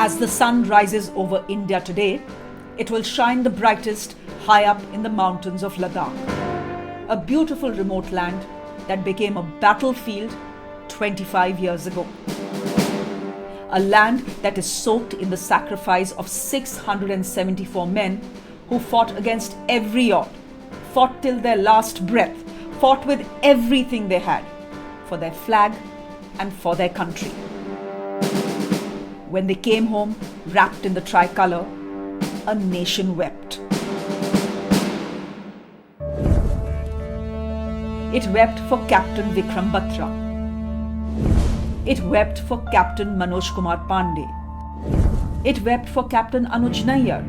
As the sun rises over India today, it will shine the brightest high up in the mountains of Ladakh, a beautiful remote land that became a battlefield 25 years ago. A land that is soaked in the sacrifice of 674 men who fought against every odds, fought till their last breath, fought with everything they had for their flag and for their country. When they came home wrapped in the tricolour, a nation wept. It wept for Captain Vikram Batra. It wept for Captain Manoj Kumar Pandey. It wept for Captain Anuj Nayyar,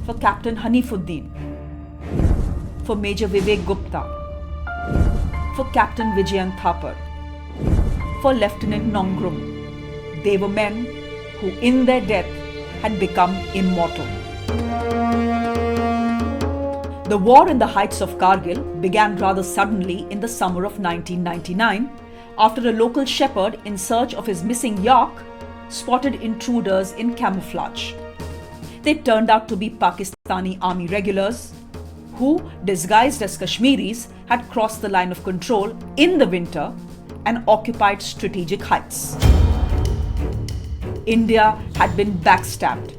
for Captain Hanifuddin, for Major Vivek Gupta, for Captain Vijayant Thapar, for Lieutenant Nongrum. They were men who in their death had become immortal. The war in the heights of Kargil began rather suddenly in the summer of 1999 after a local shepherd in search of his missing yak spotted intruders in camouflage. They turned out to be Pakistani army regulars who, disguised as Kashmiris, had crossed the line of control in the winter and occupied strategic heights. India had been backstabbed.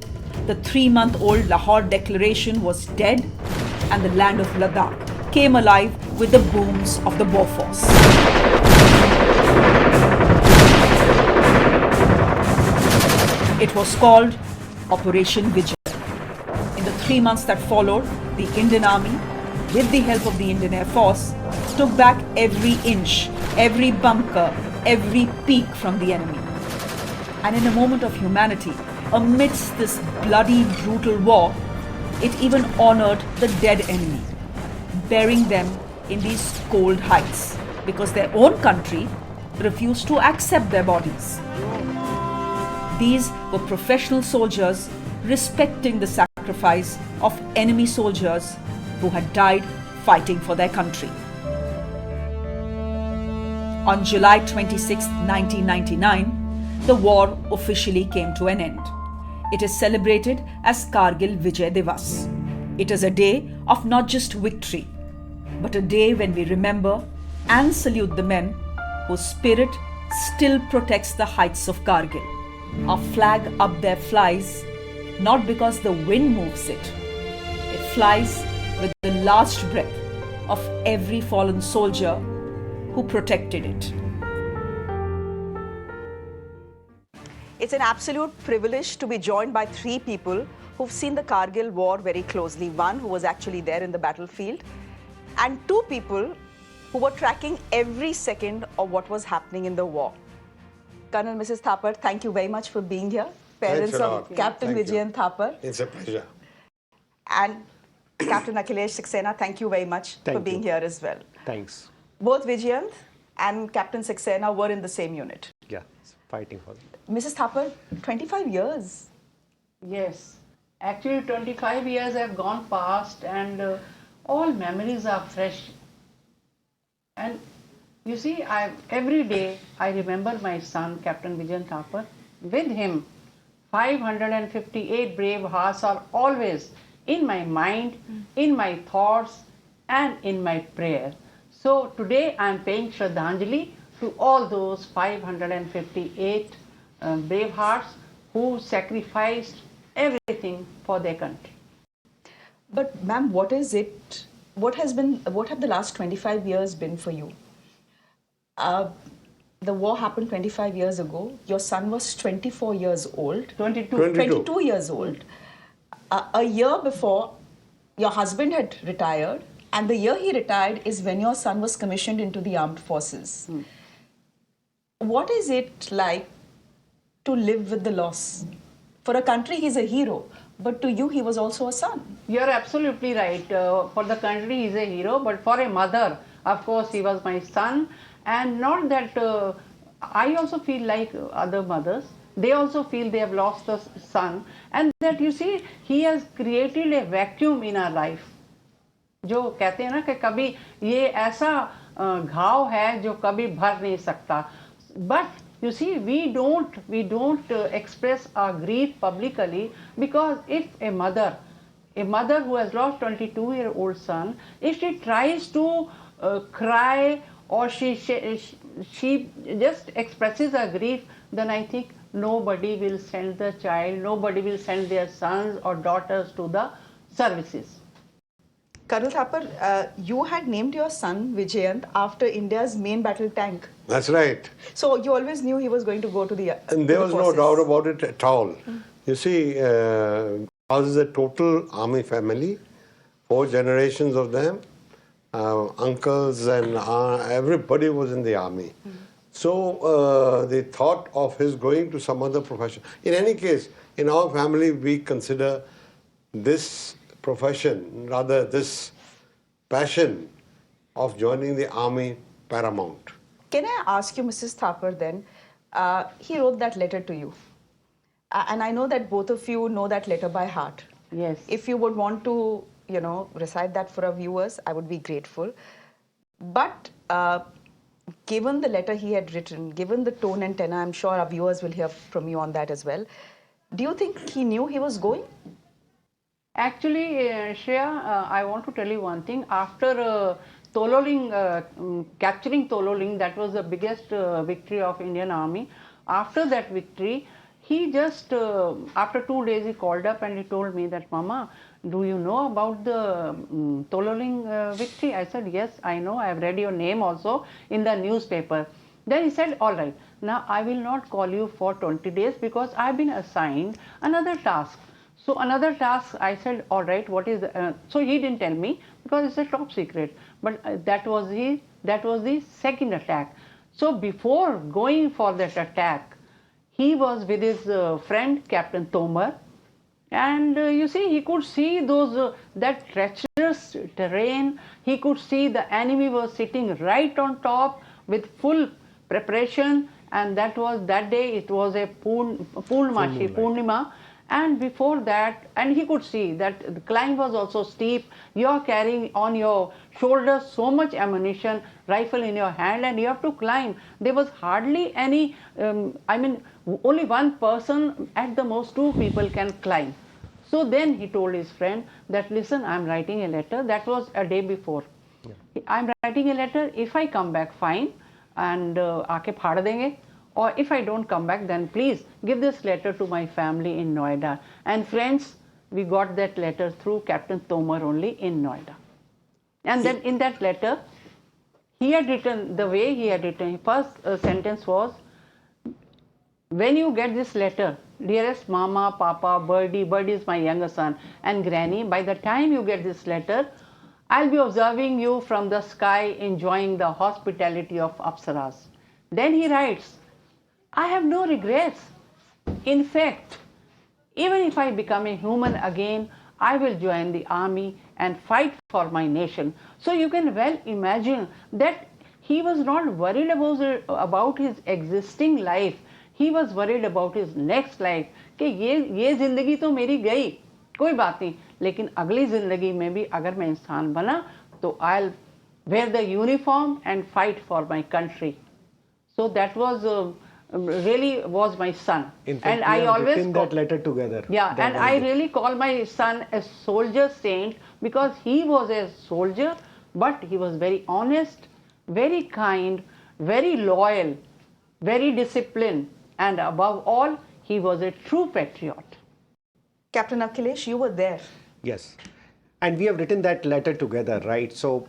The 3-month-old Lahore Declaration was dead, and the land of Ladakh came alive with the booms of the Bofors. It was called Operation Vijay. In the 3 months that followed, the Indian Army, with the help of the Indian Air Force, took back every inch, every bunker, every peak from the enemy. And in a moment of humanity, amidst this bloody, brutal war, it even honored the dead enemy, burying them in these cold heights because their own country refused to accept their bodies. These were professional soldiers respecting the sacrifice of enemy soldiers who had died fighting for their country. On July 26, 1999, the war officially came to an end. It is celebrated as Kargil Vijay Diwas. It is a day of not just victory, but a day when we remember and salute the men whose spirit still protects the heights of Kargil. Our flag up there flies not because the wind moves it. It flies with the last breath of every fallen soldier who protected it. It's an absolute privilege to be joined by 3 people who've seen the Kargil war very closely. One who was actually there in the battlefield, and 2 people who were tracking every second of what was happening in the war. Colonel Mrs. Thapar, thank you very much for being here. Parents of Captain Vijayant Thapar. It's a pleasure. And Captain Akhilesh Saxena, thank you very much for being here as well. Thanks. Both Vijayant and Captain Saxena were in the same unit. Yeah, fighting for them. Mrs. Thapar, 25 years. Yes, actually 25 years have gone past and all memories are fresh. And you see, every day I remember my son, Captain Vijayant Thapar. With him, 558 brave hearts are always in my mind, in my thoughts and in my prayer. So today I am paying Shraddhanjali to all those 558 brave hearts who sacrificed everything for their country. But ma'am, what is it? What have the last 25 years been for you? The war happened 25 years ago. Your son was 24 years old. 22 years old. A year before, your husband had retired, and the year he retired is when your son was commissioned into the armed forces. What is it like to live with the loss? For a country, he's a hero, but to you, he was also a son. You're absolutely right. For the country, he's a hero, but for a mother, of course, he was my son. And not that I also feel like other mothers. They also feel they have lost a son, and that you see, he has created a vacuum in our life. जो कहते हैं ना कि कभी ये ऐसा घाव है जो कभी भर नहीं सकता. But You see, we don't express our grief publicly, because if a mother who has lost 22-year-old son, if she tries to cry, or she just expresses her grief, then I think nobody will send the child, nobody will send their sons or daughters to the services. Kargil Thapar, you had named your son Vijayant after India's main battle tank. That's right. So you always knew he was going to go to the And there was no forces. doubt about it at all. You see, ours is a total army family, 4 generations of them, uncles and everybody was in the army. So the thought of his going to some other profession. In any case, in our family, we consider this profession, rather this passion of joining the army paramount. Can I ask you, Mrs. Thapar, then, he wrote that letter to you. And I know that both of you know that letter by heart. Yes. If you would want to, recite that for our viewers, I would be grateful. But given the letter he had written, given the tone and tenor, I'm sure our viewers will hear from you on that as well. Do you think he knew he was going? Actually, Shreya, I want to tell you one thing. After Tololing, capturing Tololing, that was the biggest victory of Indian Army. After that victory, he just, after 2 days, he called up and he told me that, Mama, do you know about the Tololing victory? I said, yes, I know. I have read your name also in the newspaper. Then he said, all right, now I will not call you for 20 days because I have been assigned another task. So another task, I said, all right, what is the, so he didn't tell me because it's a top secret. But that was the second attack. So before going for that attack, he was with his friend, Captain Tomar. And you see, he could see those that treacherous terrain. He could see the enemy was sitting right on top with full preparation. And that day, it was a Purnima. And before that, and he could see that the climb was also steep. You are carrying on your shoulders so much ammunition, rifle in your hand, and you have to climb. There was hardly any, only one person, at the most 2 people can climb. So then he told his friend that, listen, I'm writing a letter. That was a day before. Yeah. I'm writing a letter. If I come back, fine, and aake phad denge. Or if I don't come back, then please give this letter to my family in Noida. And friends, we got that letter through Captain Tomar only in Noida. And then in that letter, he had written, the way he had written, first sentence was, when you get this letter, dearest Mama, Papa, Birdie is my younger son, and Granny, by the time you get this letter, I'll be observing you from the sky, enjoying the hospitality of Apsaras. Then he writes, I have no regrets. In fact, even if I become a human again, I will join the army and fight for my nation. So you can well imagine that he was not worried about his existing life. He was worried about his next life. कि ये जिंदगी तो मेरी गई, कोई बात नहीं, लेकिन अगली जिंदगी में भी अगर मैं इंसान बना, तो I'll wear the uniform and fight for my country. So that was really was my son. In fact, and I always written that letter together. Yeah, and I really call my son a soldier saint because he was a soldier, but he was very honest, very kind, very loyal, very disciplined, and above all, he was a true patriot. Captain Akhilesh, you were there. Yes. And we have written that letter together, right? So,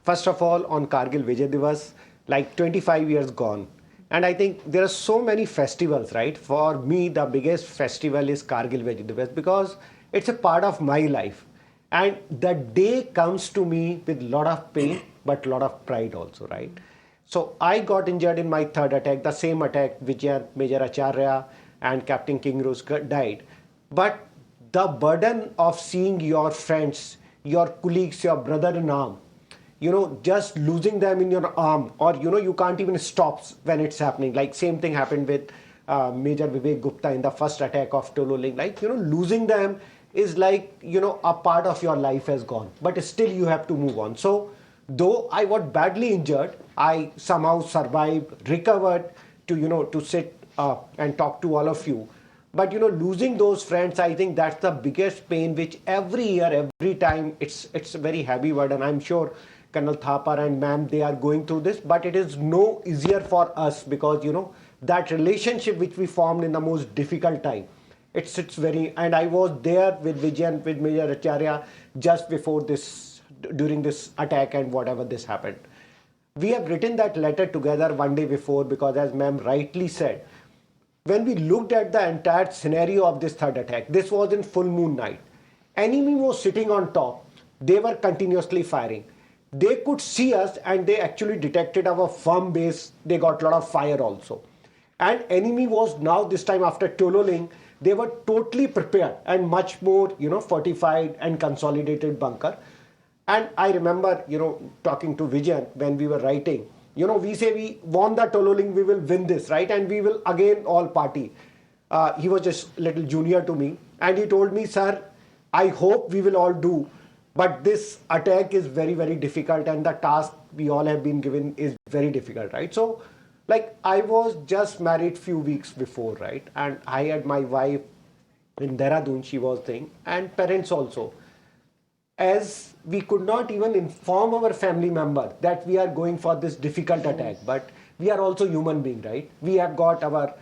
first of all, on Kargil Vijay Diwas, like 25 years gone. And I think there are so many festivals, right? For me, the biggest festival is Kargil Vijay Diwas because it's a part of my life. And the day comes to me with a lot of pain, but a lot of pride also, right? So I got injured in my 3rd attack, the same attack, Vijayant, Major Acharya and Captain Kingroos died. But the burden of seeing your friends, your colleagues, your brother-in-arm, just losing them in your arm, or you can't even stop when it's happening. Like same thing happened with Major Vivek Gupta in the first attack of Tololing. Like, losing them is like, a part of your life has gone, but still you have to move on. So though I was badly injured, I somehow survived, recovered to sit and talk to all of you. But losing those friends, I think that's the biggest pain, which every year, every time, it's a very heavy word, and I'm sure Colonel Thapar and ma'am, they are going through this, but it is no easier for us because that relationship which we formed in the most difficult time. It's very, and I was there with Vijayant, with Major Acharya just before this, during this attack and whatever this happened. We have written that letter together one day before because, as ma'am rightly said, when we looked at the entire scenario of this third attack, this was in full moon night. Enemy was sitting on top. They were continuously firing. They could see us and they actually detected our firm base. They got a lot of fire also. And enemy was now, this time after Tololing, they were totally prepared and much more, fortified and consolidated bunker. And I remember, talking to Vijayant when we were writing, we say we won the Tololing, we will win this, right? And we will again all party. He was just a little junior to me. And he told me, sir, I hope we will all do. But this attack is very, very difficult. And the task we all have been given is very difficult, right? So, like, I was just married few weeks before, right? And I had my wife in Dehradun, she was thing, and parents also. As we could not even inform our family member that we are going for this difficult attack, but we are also human beings, right? We have got our,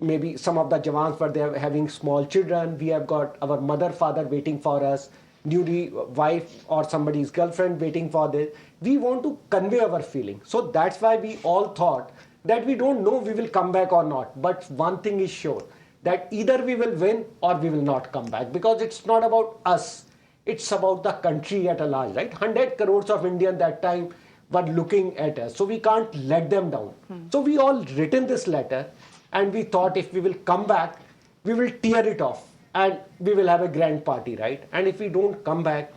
maybe some of the Jawans were there having small children, we have got our mother, father waiting for us, newly wife or somebody's girlfriend waiting for this. We want to convey our feeling. So that's why we all thought that we don't know we will come back or not. But one thing is sure, that either we will win or we will not come back, because it's not about us. It's about the country at a large, right? 100 crores of Indians that time were looking at us. So we can't let them down. So we all written this letter and we thought if we will come back, we will tear it off and we will have a grand party, right? And if we don't come back,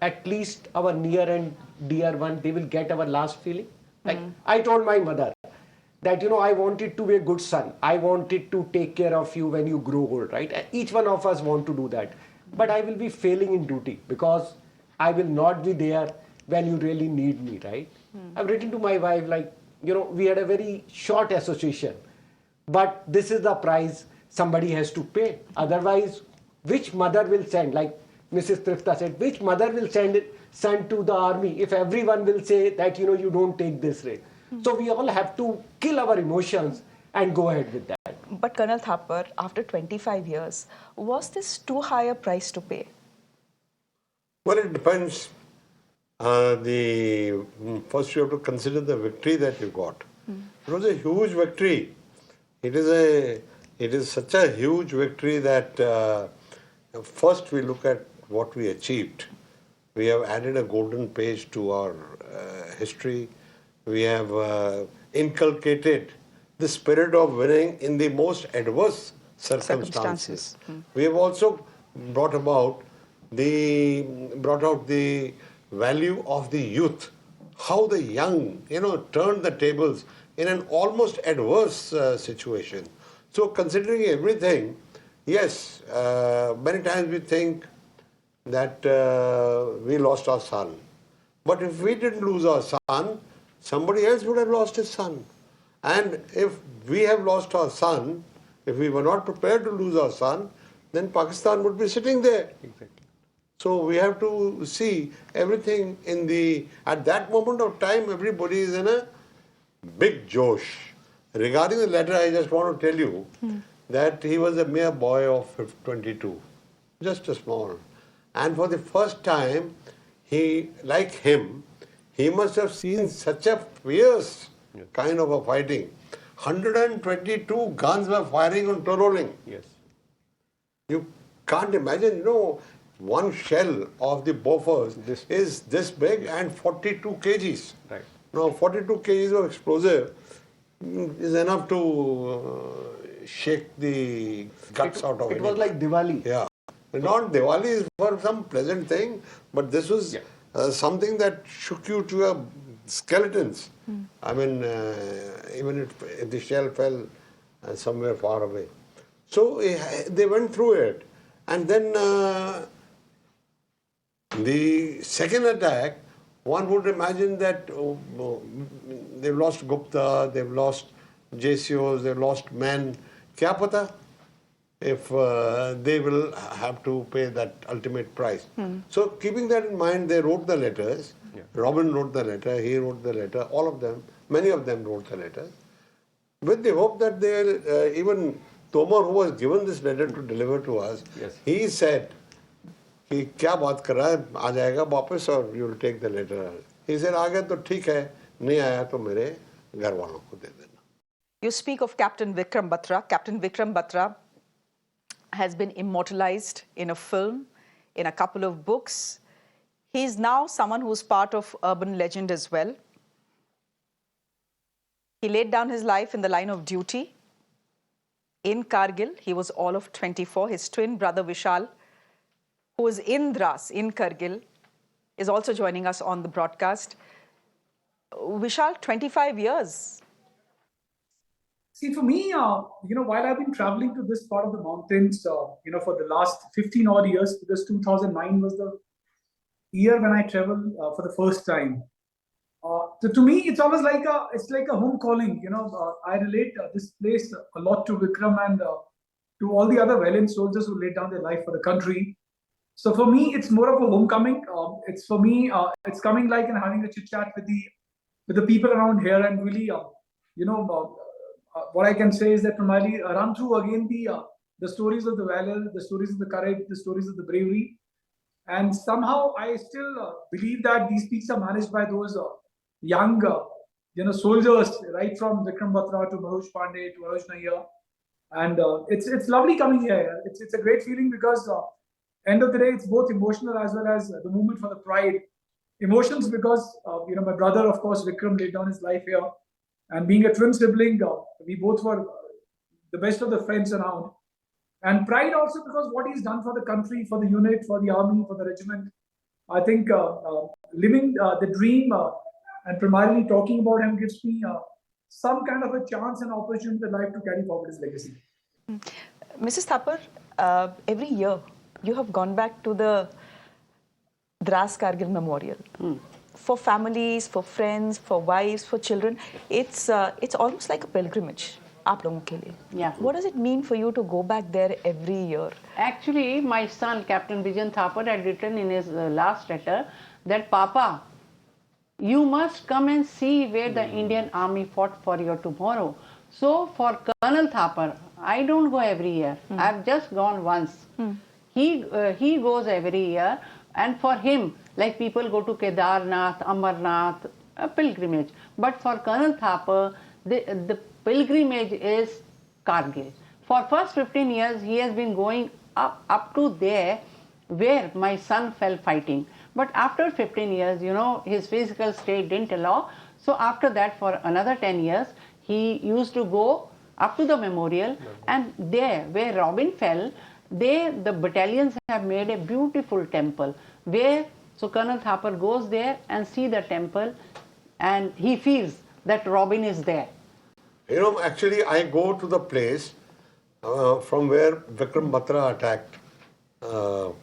at least our near and dear one, they will get our last feeling. Like I told my mother that, I wanted to be a good son. I wanted to take care of you when you grow old, right? And each one of us want to do that. But I will be failing in duty because I will not be there when you really need me, right? I've written to my wife, like, we had a very short association, but this is the price somebody has to pay. Otherwise, which mother will send, like Mrs. Trifta said, which mother will send to the army if everyone will say that, you don't take this rate. So we all have to kill our emotions and go ahead with that. But Colonel Thapar, after 25 years, was this too high a price to pay? Well, it depends. First you have to consider the victory that you got. It was a huge victory. It is such a huge victory that first we look at what we achieved. We have added a golden page to our history. We have inculcated the spirit of winning in the most adverse circumstances. We have also brought out the value of the youth, how the young, turned the tables in an almost adverse situation. So considering everything, yes, many times we think that we lost our son. But if we didn't lose our son, somebody else would have lost his son. And if we have lost our son, if we were not prepared to lose our son, then Pakistan would be sitting there. Exactly. So we have to see everything at that moment of time, everybody is in a big josh. Regarding the letter, I just want to tell you that he was a mere boy of 22, just a small. And for the first time, he must have seen such a fierce kind of a fighting. 122 guns were firing on Tololing. Yes. You can't imagine, one shell of the Bofors is this big and 42 kgs. Right. Now, 42 kgs of explosive is enough to shake the guts out of it. It was like Diwali. Yeah. Not Diwali is for some pleasant thing, but this was something that shook you to your skeletons. I mean, even if the shell fell somewhere far away. So they went through it. And then the second attack, one would imagine that they've lost Gupta, they've lost JCOs, they lost men. Kya pata if they will have to pay that ultimate price. So keeping that in mind, they wrote the letters. Robin wrote the letter, he wrote the letter, all of them, many of them wrote the letter, with the hope that they'll, even Tomar, who was given this letter to deliver to us, he said, कि क्या बात कर रहा है, आ जाएगा वापस और you will take the letter. He said, आ गया तो ठीक है, नहीं आया तो मेरे घर वालों को दे देना. You speak of Captain Vikram Batra. Captain Vikram Batra has been immortalized in a film, in a couple of books. He's now someone who's part of urban legend as well. He laid down his life in the line of duty. In Kargil, he was all of 24. His twin brother Vishal, who is in Dras, in Kargil, is also joining us on the broadcast. Vishal, 25 years. See, for me, while I've been traveling to this part of the mountains, for the last 15 odd years, because 2009 was the year when I traveled for the first time. So to me, it's always like a home calling. I relate this place a lot to Vikram and to all the other valiant soldiers who laid down their life for the country. So for me, it's more of a homecoming. It's for me, it's coming like and having a chit chat with the people around here, and really, what I can say is that primarily run through again the stories of the valor, the stories of the courage, the stories of the bravery, and somehow I still believe that these peaks are managed by those young, soldiers, right from Vikram Batra to Manoj Pandey to Anuj Nayyar, and it's lovely coming here. It's a great feeling because end of the day, it's both emotional as well as the movement for the pride. Emotions because my brother, of course, Vikram, laid down his life here, and being a twin sibling, we both were the best of the friends around. And pride also because what he's done for the country, for the unit, for the army, for the regiment. I think living the dream and primarily talking about him gives me some kind of a chance and opportunity in life to carry forward his legacy. Mrs. Thapar, every year you have gone back to the Dras Kargil Memorial. For families, for friends, for wives, for children, it's almost like a pilgrimage. आप लोगों के लिए. Yeah. What does it mean for you to go back there every year? Actually, my son, Captain Vijayant Thapar, had written in his last letter that, Papa, you must come and see where the Indian army fought for your tomorrow. So for Colonel Thapar, I don't go every year. I've just gone once. He goes every year, and for him, like people go to Kedarnath, Amarnath, a pilgrimage. But for Colonel Thapar, the pilgrimage is Kargil. For first 15 years, he has been going up to there where my son fell fighting. But after 15 years, his physical state didn't allow. So after that, for another 10 years, he used to go up to the memorial, and there where Robin fell, the battalions have made a beautiful temple where, so Colonel Thapar goes there and see the temple, and he feels that Robin is there. Actually, I go to the place from where Vikram Batra attacked,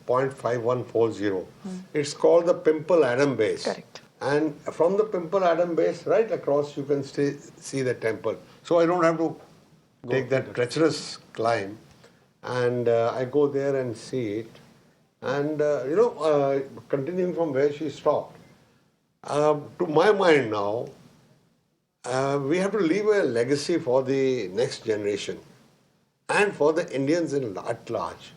point 5140. It's called the Pimple Adam Base. Correct. And from the Pimple Adam Base, right across, you can see the temple. So I don't have to take that treacherous climb. And I go there and see it. And, continuing from where she stopped, to my mind now, we have to leave a legacy for the next generation and for the Indians at large.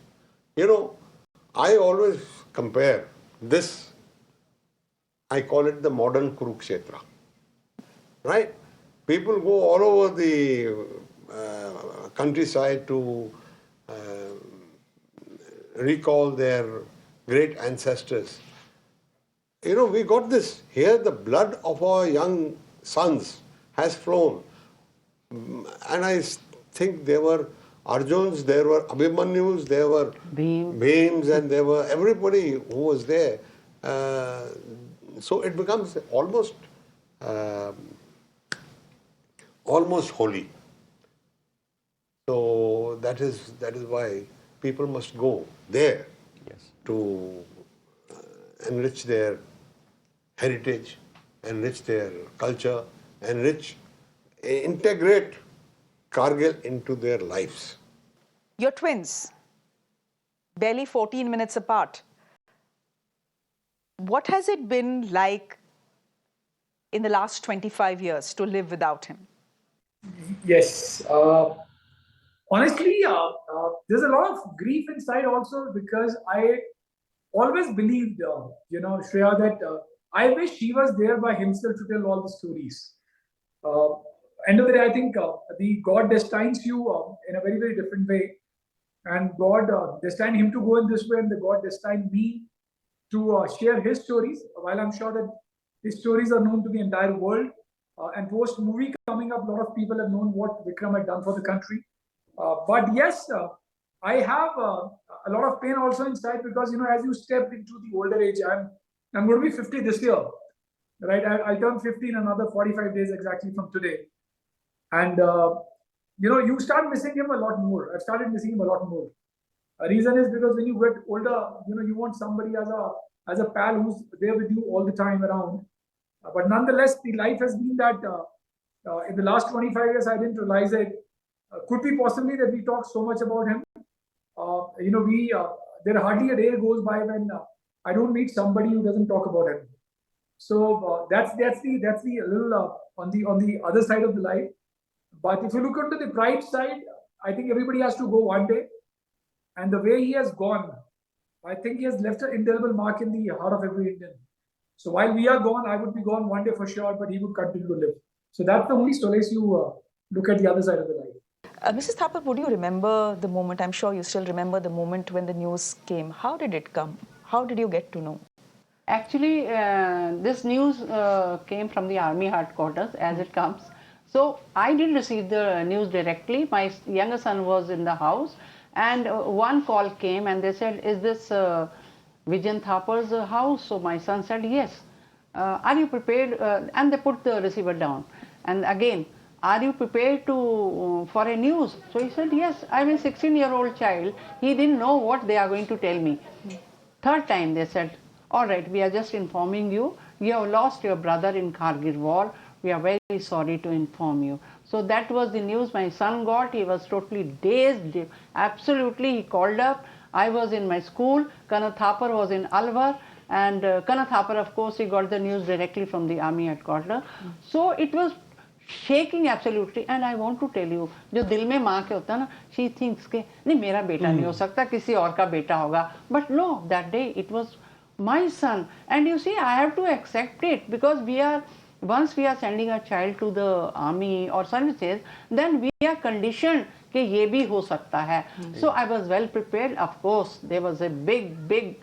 I always compare this, I call it the modern Kurukshetra, right? People go all over the countryside to recall their great ancestors. We got this. Here the blood of our young sons has flown. And I think there were Arjuns, there were Abhimanyus, there were Bhims, and there were everybody who was there. So it becomes almost holy. So that is why people must go there to enrich their heritage, enrich their culture, integrate Kargil into their lives. You're twins, barely 14 minutes apart. What has it been like in the last 25 years to live without him? Yes. Honestly, there's a lot of grief inside also because I always believed, Shreya, that I wish he was there by himself to tell all the stories. Uh, End of the day, I think the God destines you in a very, very different way. And God destined him to go in this way, and the God destined me to share his stories. While I'm sure that his stories are known to the entire world, and post movie coming up, a lot of people have known what Vikram had done for the country. But yes, I have a lot of pain also inside because as you step into the older age, I'm going to be 50 this year, right? I'll turn 50 in another 45 days exactly from today, and you start missing him a lot more. I've started missing him a lot more. A reason is because when you get older, you want somebody as a pal who's there with you all the time around. But nonetheless, the life has been that in the last 25 years, I didn't realize it. Could be possibly that we talk so much about him. We there hardly a day goes by when I don't meet somebody who doesn't talk about him. So that's the little on the other side of the life. But if you look into the bright side, I think everybody has to go one day. And the way he has gone, I think he has left an indelible mark in the heart of every Indian. So while we are gone, I would be gone one day for sure, but he would continue to live. So that's the only solace you look at the other side of the life. Mrs. Thapar, would you remember the moment? I'm sure you still remember the moment when the news came. How did it come? How did you get to know? Actually, this news came from the army headquarters as it comes. So I didn't receive the news directly. My younger son was in the house, and one call came and they said, is this Vijayant Thapar's house? So my son said, yes. Are you prepared? And they put the receiver down. And again, are you prepared to for a news? So he said, yes. I'm a 16-year-old child. He didn't know what they are going to tell me. Third time they said, all right, we are just informing you. You have lost your brother in Kargil War. We are very sorry to inform you. So that was the news my son got. He was totally dazed. Absolutely, he called up. I was in my school. Colonel Thapar was in Alwar. And Colonel Thapar, of course, he got the news directly from the army headquarters. So it was shaking absolutely. And I want to tell you, जो दिल में माँ के होता है ना, she thinks के नहीं मेरा बेटा नहीं हो सकता, किसी और का बेटा होगा. But no, that day it was my son. And you see, I have to accept it because once we are sending a child to the army or services, then we are conditioned कि ये भी हो सकता है. So I was well prepared. Of course, there was a big,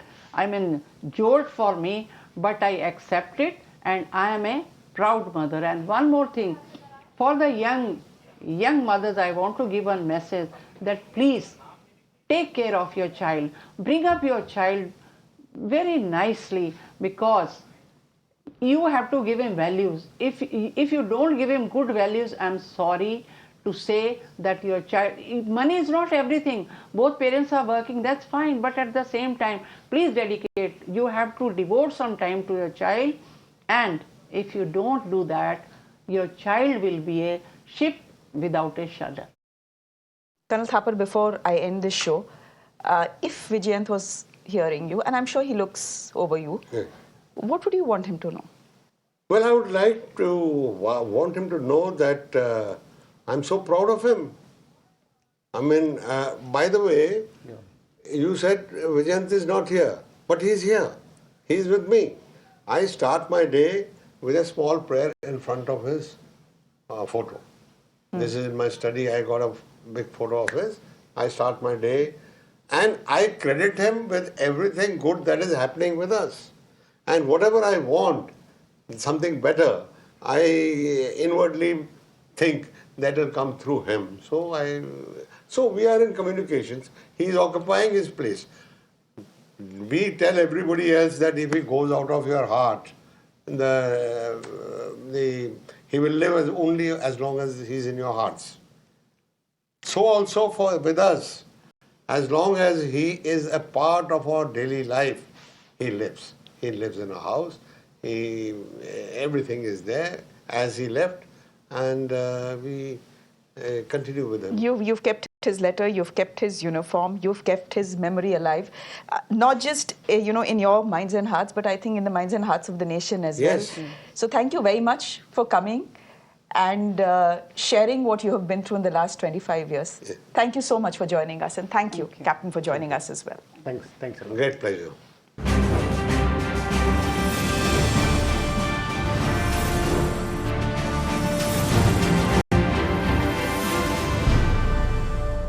jolt for me, but I accept it, and I am a proud mother. And one more thing, for the young mothers, I want to give one message that please take care of your child, bring up your child very nicely, because you have to give him values. If you don't give him good values, I'm sorry to say that your child, money is not everything. Both parents are working, that's fine, but at the same time, please dedicate, you have to devote some time to your child. And if you don't do that, your child will be a ship without a shudder. Colonel Thapar, before I end this show, if Vijayant was hearing you, and I'm sure he looks over you, what would you want him to know? Well, I would like to want him to know that I'm so proud of him. I mean, by the way, you said Vijayant is not here, but he's here. He's with me. I start my day with a small prayer in front of his photo. This is in my study. I got a big photo of his. I start my day, and I credit him with everything good that is happening with us. And whatever I want, something better, I inwardly think that will come through him. So we are in communications. He is occupying his place. We tell everybody else that if he goes out of your heart, he will live only as long as he's in your hearts. So also with us, as long as he is a part of our daily life, he lives. He lives in a house. Everything is there as he left, and we continue with him. You've kept his letter, you've kept his uniform, you've kept his memory alive, not just in your minds and hearts, but I think in the minds and hearts of the nation as Yes. well. So thank you very much for coming and sharing what you have been through in the last 25 years. Yeah. Thank you so much for joining us, and thank you, Captain, for joining us as well. Thanks. Thanks a lot. Great pleasure.